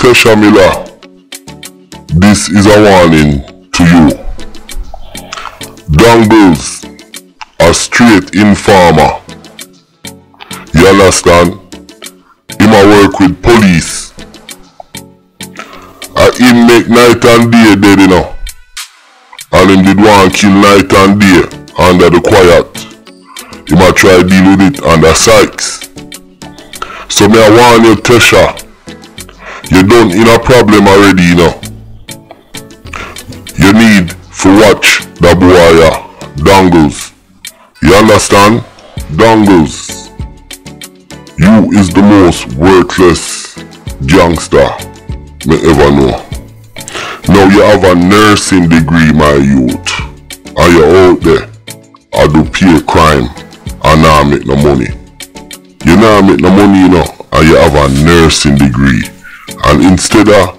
Tesha Miller, this is a warning to you. Dongles, a straight informer. You understand? Him a work with police. Him make night and day dead, you know. And him did want kill night and day under the quiet. Him a try deal with it under Sykes. So me I warn you, Tesha. You done in a problem already, you know. You need to watch the boy, Dongles. You understand? Dongles. You is the most worthless gangster me ever know. Now you have a nursing degree, my youth. And you out there, I do pay crime and now make no money. You now make no money, you know, and you have a nursing degree. And instead of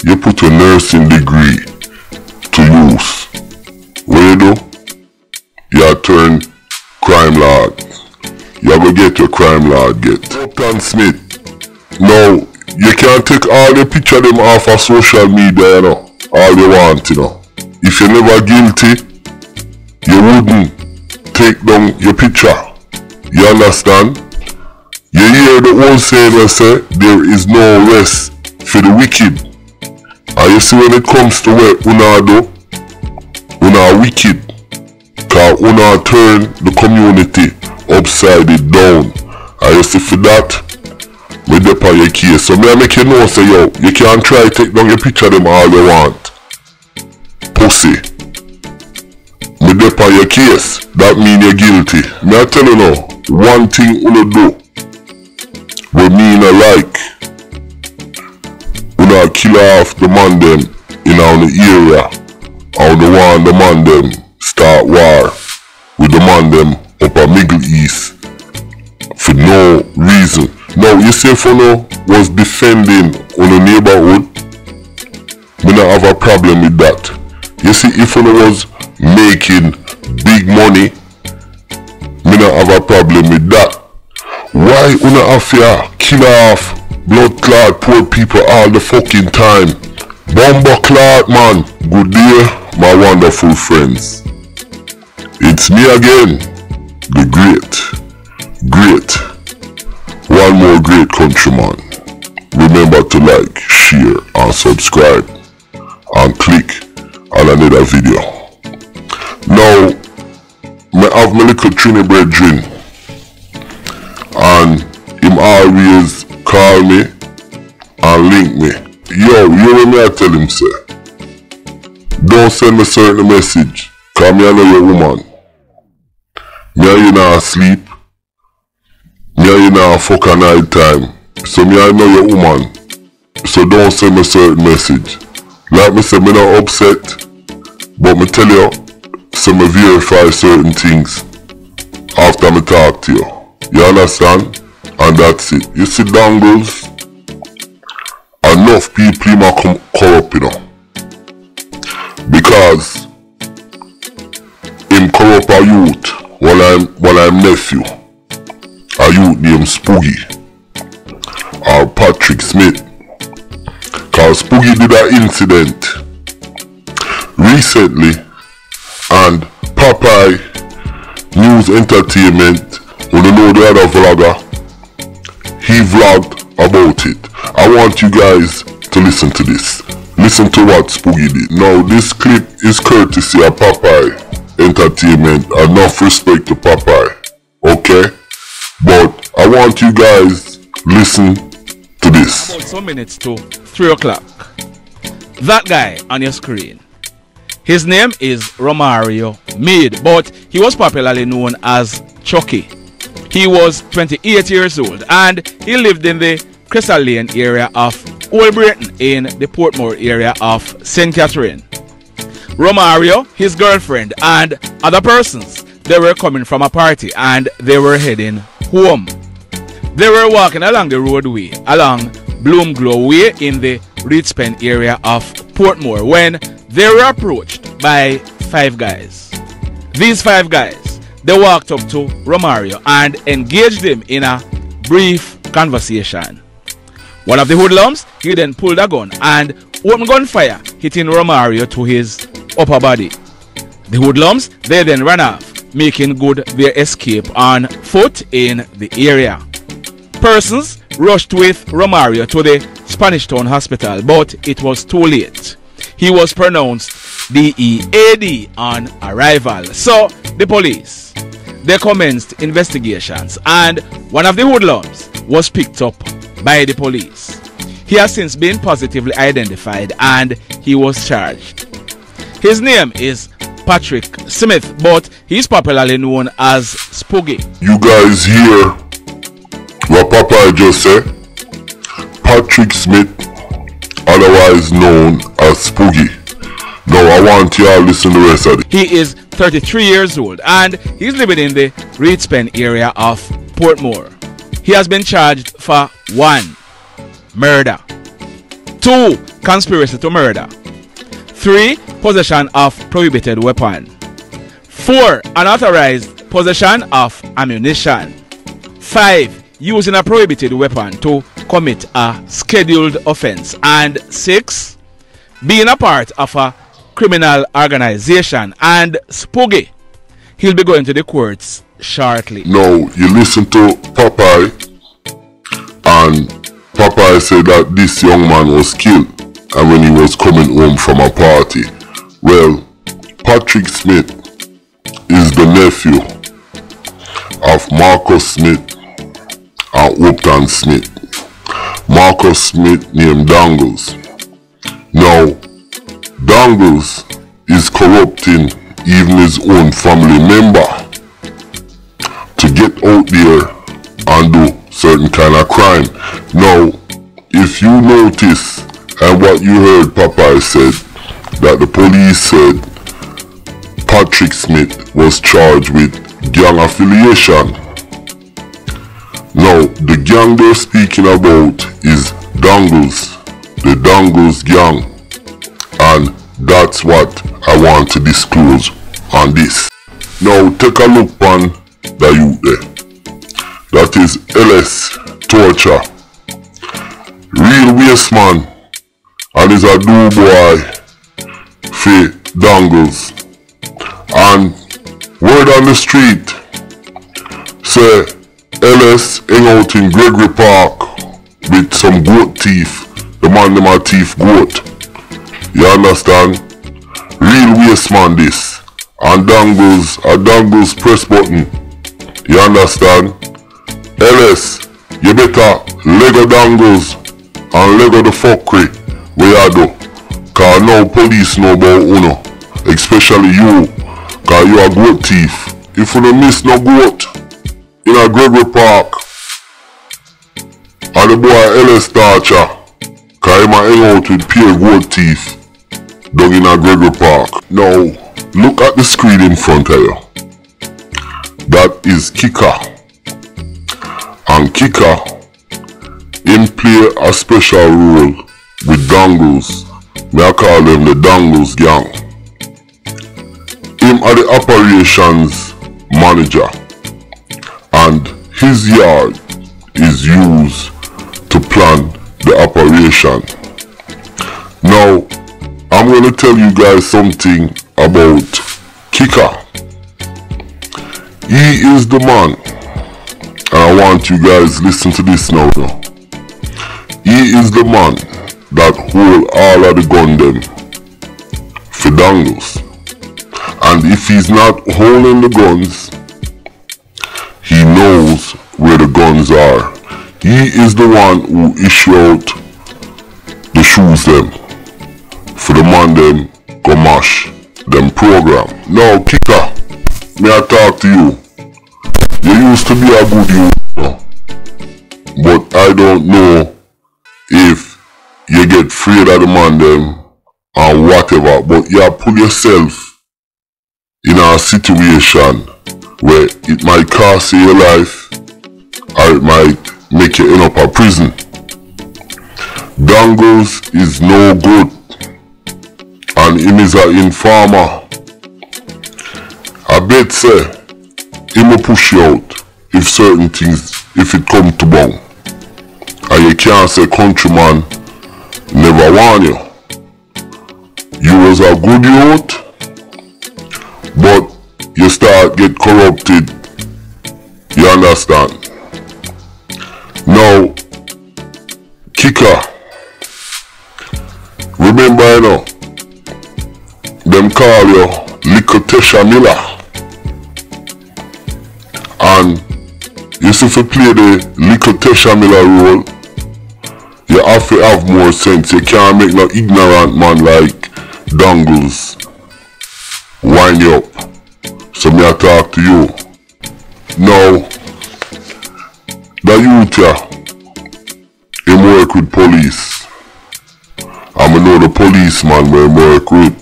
you put your nursing degree to use, what you do? You turn crime lord. You go get your crime lord get. Hopeton Smith. Now, you can take all the picture them off of social media, you know. All you want, you know. If you're never guilty, you wouldn't take down your picture. You understand? You hear the old saying that say, there is no rest for the wicked. And you see when it comes to what una do, una wicked. Cause una turn the community upside it down. And you see for that, me dep on your case. So me I make you know say yo, you can't try to take down your picture them all you want. Pussy. Me dep on your case. That mean you're guilty. Me I tell you now, one thing una do what me no like. Una kill off the man them in our area. And the one the man them start war with the man them up a Middle East for no reason. Now you say for now was defending on the neighborhood, me not have a problem with that. You see if you was making big money, me not have a problem with that. Why una have to kill off blood clot poor people all the fucking time? Bomber clot man, good day my wonderful friends. It's me again, the great, one more great countryman. Remember to like, share and subscribe and click on another video. Now, I have my little Trini brethren and him always call me and link me. Yo, you know me I tell him say, don't send me certain message cause me I know your woman. Me and you not sleep. Me and you not fuck a night time. So me I know your woman. So don't send me certain message. Like me say me not upset. But me tell you, so me verify certain things after me talk to you. You understand? And that's it. You see Dongles, enough people might come corrupt, you know. Because him corrupt a youth while I'm nephew. A youth named Spoogie or Patrick Smith. Cause Spoogie did an incident recently and Popeye News Entertainment, when you know the other vlogger, he vlogged about it. I want you guys to listen to this. Listen to what Spoogie did. Now this clip is courtesy of Popeye Entertainment. Enough respect to Popeye. Okay? But I want you guys listen to this. About some minutes to 3 o'clock. That guy on your screen, his name is Romario Mid, but he was popularly known as Chucky. He was 28 years old and he lived in the Crystal Lane area of Old Britain in the Portmore area of St. Catherine. Romario, his girlfriend and other persons, they were coming from a party and they were heading home. They were walking along the roadway along Bloomglow Way in the Reedspen area of Portmore when they were approached by 5 guys. These 5 guys, they walked up to Romario and engaged him in a brief conversation. One of the hoodlums, he then pulled a gun and opened gunfire, hitting Romario to his upper body. The hoodlums, they then ran off, making good their escape on foot in the area. Persons rushed with Romario to the Spanish Town Hospital, but it was too late. He was pronounced DEAD on arrival. So the police, they commenced investigations, and one of the hoodlums was picked up by the police. He has since been positively identified and he was charged. His name is Patrick Smith, but he's popularly known as Spoogie. You guys hear what Papa just said? Patrick Smith, otherwise known as Spoogie. Now I want y'all to listen to the rest of it. He is 33 years old and he's living in the Reedspen area of Portmore. He has been charged for 1. Murder, 2. Conspiracy to murder, 3. Possession of prohibited weapon, 4. Unauthorized possession of ammunition, 5. Using a prohibited weapon to commit a scheduled offense, and 6. Being a part of a criminal organization. And Spoogie, he'll be going to the courts shortly. Now you listen to Popeye, and Popeye said that this young man was killed and when he was coming home from a party. Well, Patrick Smith is the nephew of Marcus Smith and Hopeton Smith. Marcus Smith named Dangles. Now, Dangles is corrupting even his own family member to get out there and do certain kind of crime. Now, if you notice, and what you heard Popeye said, that the police said Patrick Smith was charged with gang affiliation. Now, the gang they're speaking about is Dangles, the Dangles gang, and that's what I want to disclose on this. Now, take a look on the youth there. That is LS Torture, real waste man, and is a do boy for Dangles. And word on the street say LS hang out in Gregory Park with some goat thief. The man them a thief goat. You understand? Real waste man this. And Dangles, a Dangles press button. You understand? LS, you better Lego Dangles and Lego the fuckery where you do. Cause now police know about uno. Especially you. Cause you a goat thief. If you don't miss no goat in a Gregory Park, and the boy LS Torture, cause him a hang out with pure goat thief down in a Gregory Park. Now, look at the screen in front of you. That is Kicker. And Kicker, him play a special role with Dangles. May I call them the Dangles gang. Him are the operations manager, and his yard is used to plan the operation. Now, I'm going to tell you guys something about Kicker. He is the man, and I want you guys to listen to this now. He is the man that hold all of the gun them for Dangles. And if he's not holding the guns, he knows where the guns are. He is the one who issue out the shoes them for the man them go mash them program. Now Kicker, may I talk to you? You used to be a good youth, but I don't know if you get afraid of the man them or whatever, but you put yourself in a situation where it might cost you your life or it might make you end up a prison. Dangles is no good, and him is an informer. I bet say him will push you out if certain things, if it come to bang. And you can't say countryman never warn you. You was a good youth, but you start get corrupted. You understand? Now, kicker. Remember, you know, them call you little Tesha Miller. And you see, if you play the little Tesha Miller role, you have to have more sense. You can't make no ignorant man like Dongles wind you up. So me I talk to you. Now, the youth here, him work with police. And I know the policeman where him work with.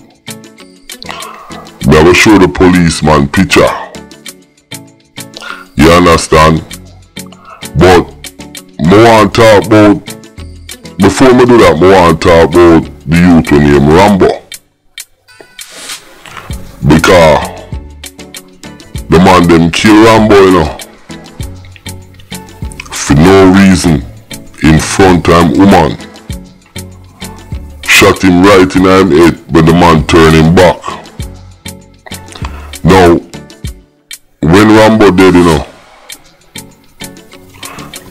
Me I will show the policeman picture. You understand? But I want to talk about, before I do that, I want to talk about the youth when name Rambo. Because the man them kill Rambo, you know, for no reason, in front of him woman. Shot him right in him head, but the man turned him back. Now, when Rambo dead, you know,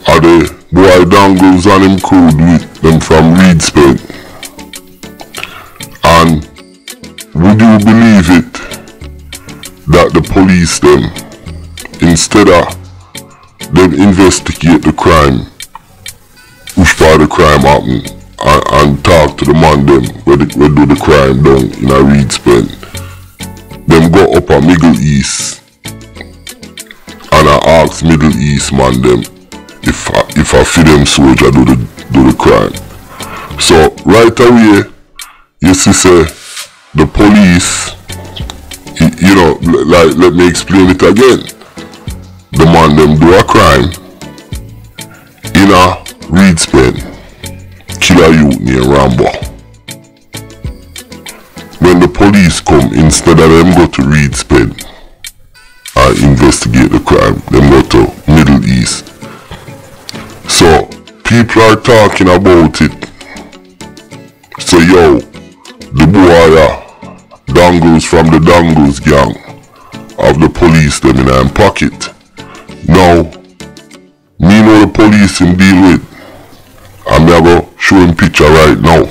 are the boy Dangles and him crew with them from Reedspen. And would you believe it that the police them, instead of them investigate the crime, which part of the crime happened, and talk to the man them where do the crime down in a Reedspen, them go up a Middle East and I ask Middle East man them if I feed them soldier do the crime. So right away you see say the police, you know, like let me explain it again. The man them do a crime in a Reedspen, kill a youth named Rambo. When the police come, instead of them go to Reedspen and investigate the crime, them go to Middle East. So people are talking about it. So yo, the boy Dangles from the Dangles gang of the police them in their pocket. Now, me know the police him deal with, and me go show him picture right now.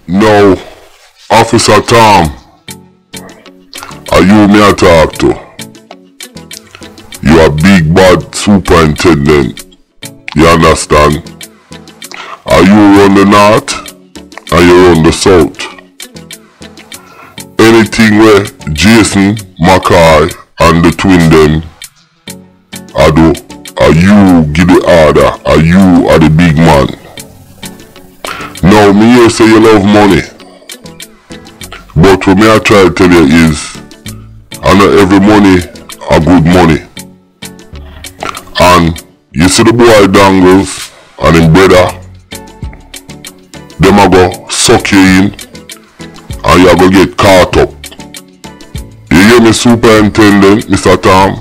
Now, Officer Tom, are you me I talk to? You a big bad superintendent, you understand? Are you run the north or you run the south? Anything where Jason, Mackay and the twin them I do, are you give the order, are you are the big man? Now me here say you love money, but what me I try to tell you is, I know every money a good money. And you see the boy Dangles and him brother, them a go suck you in and you a go get caught up. You hear me, Superintendent, Mr. Tom?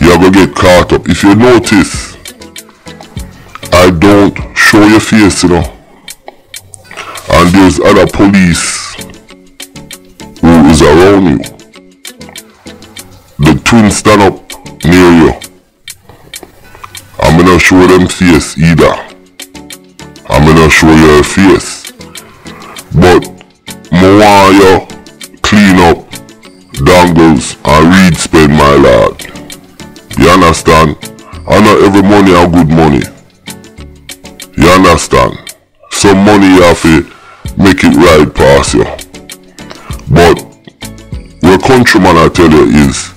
You a go get caught up. If you notice, I don't show your face, you know. And there's other police who is around you. The twins stand up near you. I'm gonna show them face either. I'm gonna show your face. But I want you clean up Dangles and Reedspen, my lad. You understand? I know every money a good money. You understand? Some money you have to make it right past you. But what countryman I tell you is,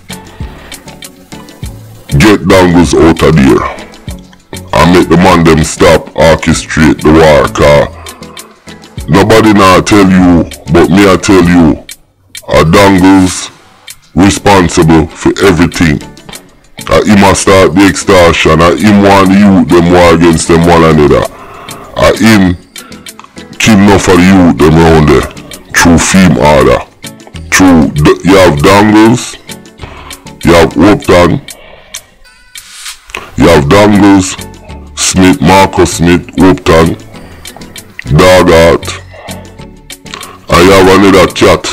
get Dangles out of there and make the man them stop orchestrate the war, car nobody now tell you, but me I tell you, Dangles responsible for everything. Him a start the extortion. Him want the youth them war against them one another. Him kill enough of the youth them round there through film order. You have Dangles, you have Hopeton, you have Dangles, Smith, Marcus Smith, Hopeton, Dogart, and you have another cat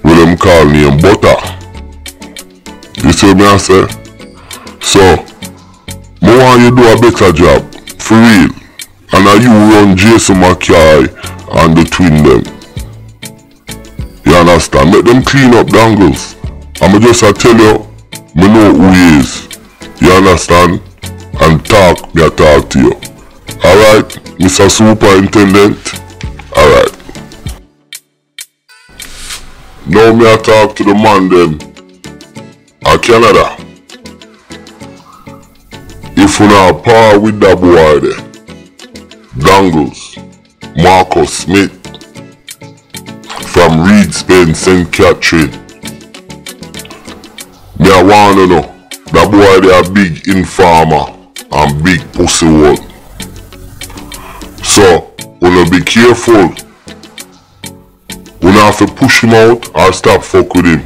with them call name Butter. You see me I say? So, I want you do a better job, for real. And you run Jason McKay and the twin them. You understand? Make them clean up Dangles. I'ma just tell you, me know who he is. You understand? And talk, me I talk to you. Alright, Mr. Superintendent? Alright. Now me I talk to the man them at Canada. If you not par with that boy there, Dangles, Marcus Smith, from Reed Spain, St. Catherine. Me I wanna know, that boy they a big informer and big pussy one. So, wanna be careful. Wanna have to push him out or stop fuck with him.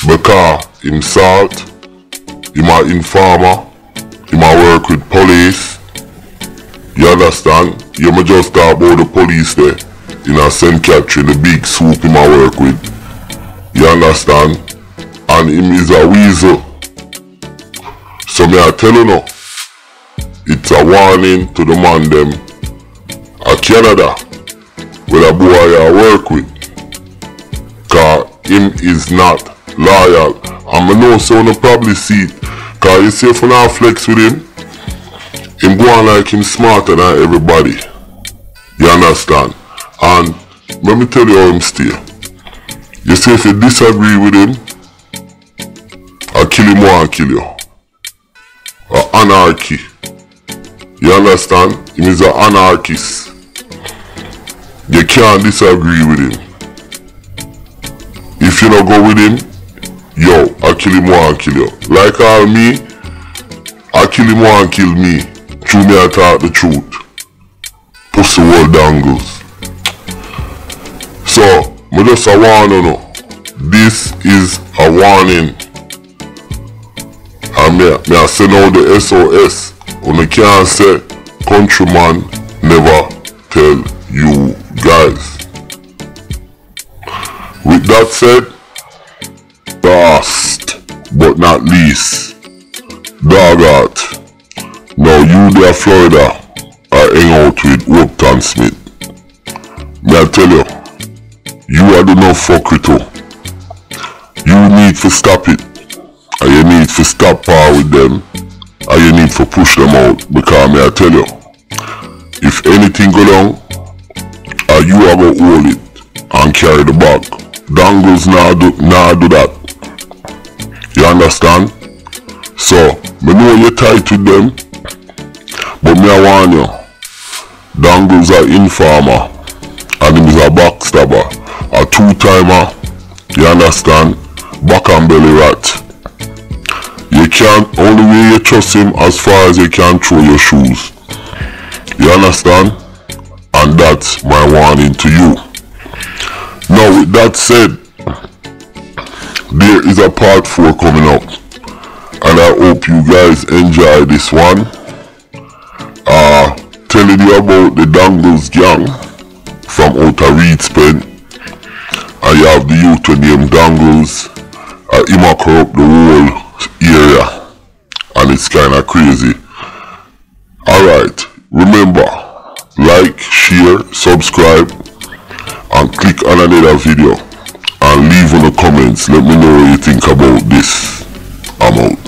Because him salt, him a informer, him a work with police. You understand? You may just talk about the police there in a St. Catherine, the big soup him a work with. You understand? And him is a weasel. So me I tell you now, it's a warning to the man them a Canada where a boy I work with. Cause him is not loyal. And I know so you probably see it. Cause you see if you not flex with him go on like him smarter than everybody. You understand? And let me tell you how him stay. You see if you disagree with him, I'll kill him or I'll kill you. Anarchy. You understand? He is an anarchist. You can't disagree with him. If you don't go with him, yo, I'll kill him or I'll kill you. Like all me, I'll kill him or I'll kill me. True me I talk the truth. Pussy world Dangles. So, me just a warning you. This is a warning. And me I send out the SOS. And I can't say countryman never tell you guys. With that said, last but not least, Dogart. Now you there Florida, I hang out with Hopeton Smith. May I tell you, you are the no fuck with you. You need to stop it. And you need to stop par with them. And you need to push them out. Because may I tell you, if anything go down, you are going to hold it and carry the bag. Dangles now do that. You understand? So, me know you're tight with them. But me I warn you, Dangles are informer and him is a backstabber, a two-timer, you understand, back and belly rat. You can't, only way you trust him as far as you can throw your shoes. You understand? And that's my warning to you. Now with that said, there is a part 4 coming up. And I hope you guys enjoy this one. Telling you about the Dangles gang from outer Reed Spain. And you have the youth with name Dangles. Him a corrupt the whole area. And it's kinda crazy. Alright, remember, like, share, subscribe, and click on another video. And leave in the comments, let me know what you think about this. I'm out.